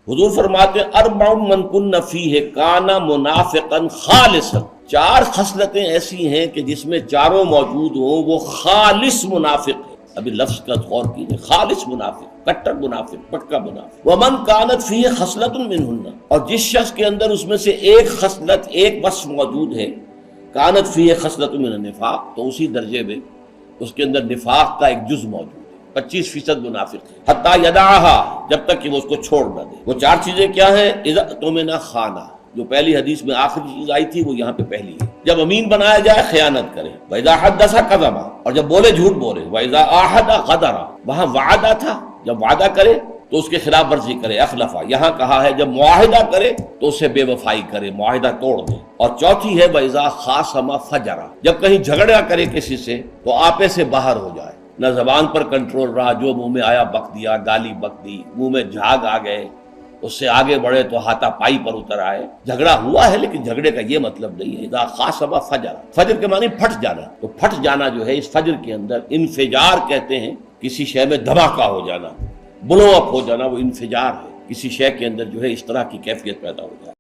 حضور فرماتے ہیں اربع من کن فیہ کان منافقا خالصا، 4 خصلتیں ایسی ہیں کہ جس میں چاروں موجود ہوں وہ خالص منافق ہے۔ ابھی لفظ کا غور کیجیے، خالص منافق، کٹر منافق، پکا منافق۔ ومن کانت فیہ خصلۃ منہن، اور جس شخص کے اندر اس میں سے ایک خصلت، ایک وصف موجود ہے، کانت فیہ خصلۃ من النفاق، تو اسی درجے میں اس کے اندر نفاق کا ایک جز موجود ہے، 25% منافق ہے، حتی یدعہا، جب تک کہ وہ اس کو چھوڑ نہ دے۔ وہ 4 چیزیں کیا ہیں؟ اذا اؤتمن خانہ، جو پہلی حدیث میں آخری چیز آئی تھی وہ یہاں پہ پہلی ہے، جب امین بنایا جائے خیانت کرے، وَإِذَا حَدَّثَ كَذَبَ، اور جب بولے جھوٹ بولے، وَإِذَا عَاهَدَ غَدَرَ، وہاں وعدہ تھا، جب وعدہ کرے تو اس کے خلاف ورزی کرے، اخلفا، یہاں کہا ہے جب معاہدہ کرے تو اسے بے وفائی کرے، معاہدہ توڑ دے۔ اور چوتھی ہے وَإِذَا خَاصَمَ فَجَرَ، جب کہیں جھگڑا کرے کسی سے تو آپے سے باہر ہو جائے، نہ زبان پر کنٹرول رہا، جو منہ میں آیا بک دیا، گالی بک دی، منہ میں جھاگ آ گئے، اس سے آگے بڑھے تو ہاتھا پائی پر اتر آئے۔ جھگڑا ہوا ہے لیکن جھگڑے کا یہ مطلب نہیں ہے۔ اذا خاصم فجر، فجر کے معنی پھٹ جانا، تو پھٹ جانا جو ہے اس فجر کے اندر انفجار کہتے ہیں، کسی شے میں دھماکہ ہو جانا، بلو اپ ہو جانا، وہ انفجار ہے، کسی شے کے اندر جو ہے اس طرح کی کیفیت پیدا ہو جائے۔